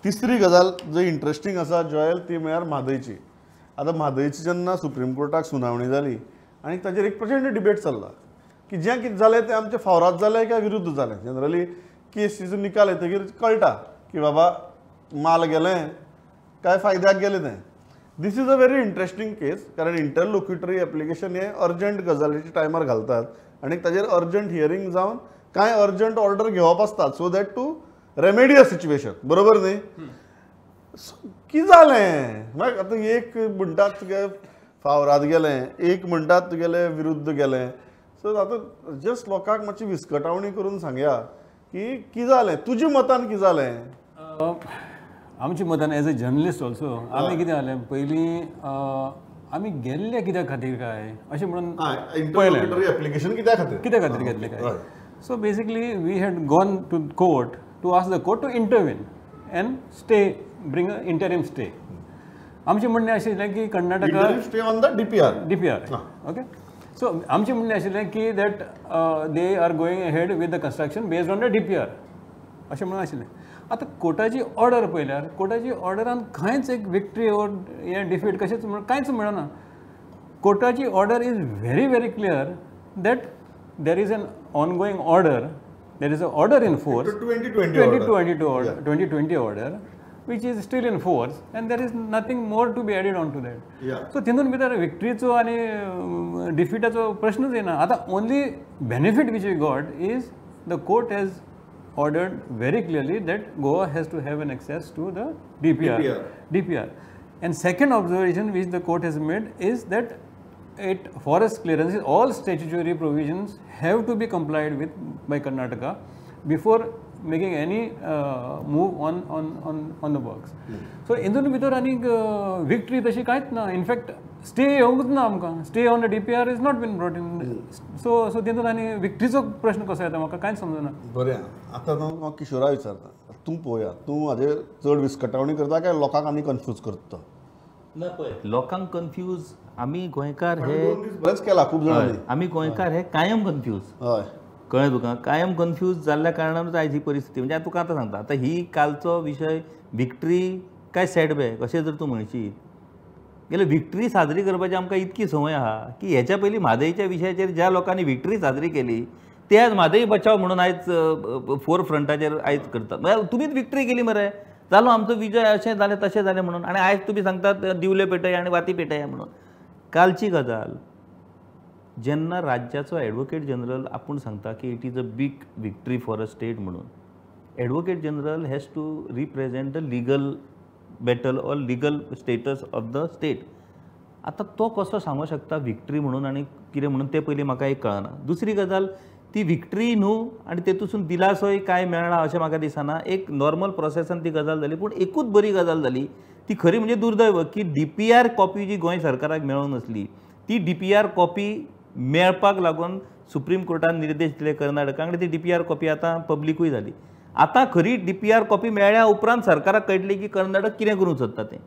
तिसरी गजाल जो इंटरेस्टिंग आसा जॉयल ती म्हळ्यार म्हादयची. आतां म्हादयची जेन्ना सुप्रीम कोर्टाक सुनावणी जाली आनी ताचेर एक प्रचंड डिबेट चल्ला की जें कितें जालें तें आमच्या फावरात जालें काय विरुद्ध जालें. जनरली केसीचो निकाल येतकीर कळटा की बाबा माल गेलें काय फायद्याक गेलें तें. This is a very interesting case कारण इंटरलोक्युटरी एप्लिकेशन हे अर्जंट गजालीच्या टायमार घालतात आनी ताचेर अर्जंट हियरींग जावन कांय अर्जंट ऑर्डर घेवप आसतात so that to remedy a situation. बरोबर न्ही? कितें जालें मागीर आतां एक म्हणटात तुगे फावरात गेलें, एक म्हणटात तुगेलें विरुद्ध गेलें. सो आतां जस्ट लोकांक मातशी विस्कटावणी करून सांगया की कितें जालें, तुज्या मतान कितें जालें. आमच्या मतान एज अ जर्नलिस्ट ऑल्सो आमी कितें जालें पयलीं आमी गेल्ले कित्या खातीर काय अशें म्हणून पयलें एप्लिकेशन कित्या खातीर घेतलें काय. So basically we had gone to court to ask the court to intervene and stay bring a interim stay. आमचें म्हणणें आशिल्लें की Karnataka stay on the DPR okay. So आमचें म्हणणें आशिल्लें की that they are going ahead with the construction based on the DPR अशें म्हणून आशिल्लें. आतां कोर्टाची ऑर्डर पळयल्यार कोर्टाची ऑर्डरान खंयच एक विक्ट्री ओर हें डिफीट कशेंच कांयच मेळना. कोर्टाची order is very very clear that there is an ongoing order, there is a order in force 2020 order which is still in force and there is nothing more to be added on to that. So तितून भितर विक्ट्रीचो आनी डिफीटाचो प्रश्नच येना. आतां only benefit which we got is the court has ordered very clearly that Goa has to have an access to the DPR. And second observation which the court has made is that forest clearances, all statutory provisions have to be complied with by Karnataka before making any move on the works. So इंदून भितर आनीक victory तशी कांयच ना. In fact stay येवंकूच ना आमकां. Stay on the DPR is not been brought in. So तितून आनी विक्ट्रीचो प्रश्न कसो येता म्हाका कांयच समजना. बरें आतां हांव किशोरा विचारता तूं पळोवया तूं हाजेर चड विस्कटावणी करता काय लोकांक आनी कन्फ्यूज करता. ना पळय लोकांक कन्फ्यूज आमी गोंयकार हे बरेंच केला खूब जाणांनी. आमी गोंयकार हे कायम कन्फ्यूज. हय कळ्ळें तुका. कायम कन्फ्यूज जाल्ल्या कारणानूच आयज ही परिस्थिती. म्हणजे तुका आतां सांगता आतां ही कालचो विशय विक्ट्री काय सेटबॅक अशें जर तूं म्हणशीत जाल्यार विक्ट्री साजरी करपाची आमकां इतकी संवय आहा की हेच्या पयलीं म्हादयच्या विशयाचेर ज्या लोकांनी विक्ट्री साजरी केली ते आज म्हादय बचाव म्हणून आयज फोर फ्रंटाचेर आयज करतात. म्हळ्यार तुमीच विक्ट्री केली मरे जालो आमचो विजय अशें जालें तशें जालें म्हणून आनी आयज तुमी सांगतात दिवले पेटय आनी वाती पेटया म्हणून. कालची गजाल जेन्ना राज्याचो एडवोकेट जनरल आपूण सांगता की it is a big victory for a state म्हणून. Advocate general has to represent the legal battle or legal status of the state. आतां तो कसो सांगूं शकता विक्ट्री म्हणून आनी कितें म्हणून तें पयलीं म्हाका एक कळना. दुसरी गजाल ती विक्ट्री न्हू आनी तेतून दिलासोय कांय मेळना अशें म्हाका दिसना. एक नॉर्मल प्रोसेसान ती गजाल जाली पूण एकूच बरी गजाल जाली ती खरी म्हणजे दुर्दैव की DPR कॉपी जी गोंय सरकाराक मेळूंक नासली ती DPR कॉपी मेळपाक लागून सुप्रीम कोर्टान निर्देश दिले कर्नाटकाक आनी ती DPR कॉपी आतां पब्लीकूय जाली. आतां खरी DPR कॉपी मेळ्ळ्या उपरांत सरकाराक कळटली की कर्नाटक कितें करूंक सोदता तें.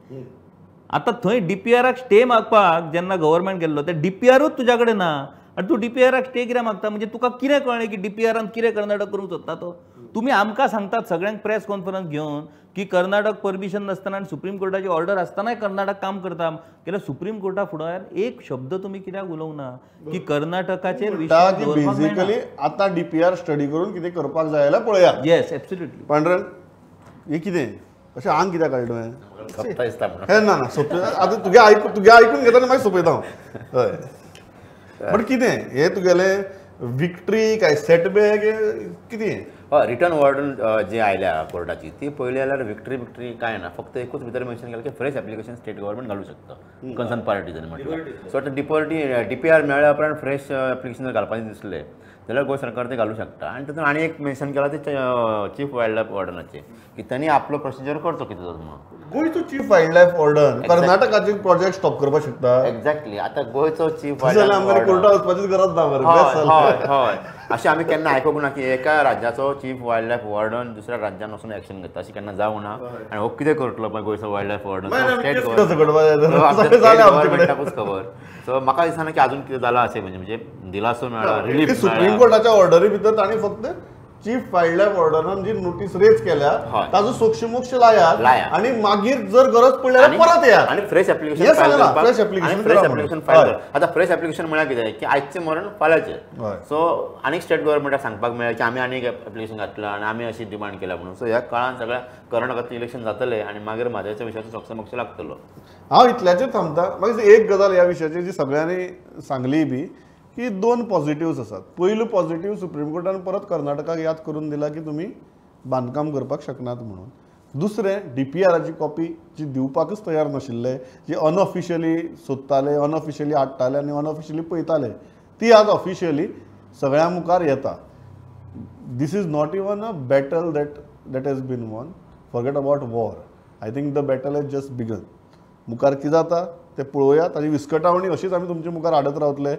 आतां थंय DPRाक स्टे मागपाक जेन्ना गव्हर्मेंट गेल्लो ते DPRूच तुज्या कडेन ना आनी तूं DPRाक स्टे कित्याक मागता. म्हणजे तुका कितें कळ्ळें की DPRान कितें कर्नाटक करूंक सोदता तो. तुमी आमकां सांगतात सगळ्यांक प्रेस कॉन्फरन्स घेवन की कर्नाटक परमिशन नासतना आनी सुप्रीम कोर्टाची ऑर्डर आसतनाय कर्नाटक काम करता जाल्यार सुप्रीम कोर्टा फुडार एक शब्द तुमी कित्याक उलोवंक ना की कर्नाटकाचेर बेसिकली आतां DPR स्टडी करून कितें करपाक जाय जाल्यार पळया. Yes absolutely. पांढरन हें कितें अशें आंग कित्याक काडलें हे ना सोंपे. आतां तुगे आयकून घेता आनी मागीर सोंपयता हांव. हय बट कितें हें तुगेलें विक्ट्री काय सेटबॅक कितें. हय रिटर्न ऑर्डर जी आयल्या कोर्टाची ती पळयली जाल्यार विक्ट्री काय ना. फक्त एकूच भितर मेन्शन केलें की फ्रेश एप्लिकेशन स्टेट गव्हर्मेंट घालूं शकता कन्सर्न पार्टीजांनी म्हटलं. सो आतां DPR मेळ्ळ्या उपरांत फ्रेश एप्लिकेशन घालपाचें दिसलें जाल्यार गोंय सरकार ते घालूं शकता. आनी तातूंत आनी एक मेन्शन केलां ते चीफ वायल्ड लायफ वॉर्डनाचें की तांणी आपलो प्रोसिजर करचो कितें म्हणून. गोंयचो चीफ वायल्ड लायफ वॉर्डन कर्नाटकाचे प्रोजेक्ट स्टॉप करपाक शकता. एक्झॅक्टली. आतां गोंयचो चीफ वायल्ड लायफ कोर्टात वचपाची गरज ना मरे. हय हय अशें आमी केन्ना आयकूंक ना की एका राज्याचो चीफ वायल्ड लायफ वॉर्डन दुसऱ्या राज्यान वचून एक्शन घेता अशें केन्ना जावं ना. आनी हो कितें करतलो पळय गोंयचो वायल्ड लायफ वॉर्डन स्टेट गव्हर्मेंटाकूच खबर. सो म्हाका दिसना की आजून कितें जालां अशें म्हणजे दिलासो मेळ्ळा रिलीफ. सुप्रीम कोर्टाच्या ऑर्डरी भितर तांणी फक्त चीफ वायल्ड लायफ वॉर्डनान जी नोटीस रेज केल्या हय. ताजो सोक्षमोक्ष लायात लायात. आणि मागीर जर गरज पडल्यार परत येयात. आणि फ्रेश हे ऍप्लिकेशन सांगला, fresh application करा ऍप्लिकेशन म्हणून. फायल हय. आता फ्रेश ऍप्लिकेशन म्हळ्यार कितें की आयचे मरण फाल्यांचे हय. सो आनीक स्टेट गव्हर्मेंटाक सांगपाक मेळ्ळें की आमी आनीक ऍप्लिकेशन घातलां आनी आमी अशी डिमांड केला म्हणून. सो ह्या काळान सगळ्या कर्नाटकांतलें इलेक्शन जातलें आनी मागीर म्हादयच्या विशयाचो सोक्षमोक्ष लागतलो. हांव इतल्याचेर थांबता. मागीर एक गजाल ह्या विशयाची जी सगळ्यांनी सांगली बी की 2 पॉझिटिव्स आसात. पयलो पॉझिटिव्ह सुप्रीम कोर्टान परत कर्नाटकाक याद करून दिला की तुमी बांदकाम करपाक शकनात म्हणून. दुसरें DPRची कॉपी जी दिवपाकच तयार नाशिल्ले, जे अनऑफिशियली सोदताले, अनऑफिशियली हाडटाले आनी अनऑफिशियली पळयताले, ती आज ऑफिशियली सगळ्यां मुखार येता. This is not even a battle that has been won. Forget about war. I think the battle has just begun. मुखार कितें जाता तें पळोवया. ताजी विस्कटावणी अशीच आमी तुमचे मुखार हाडत रावतले.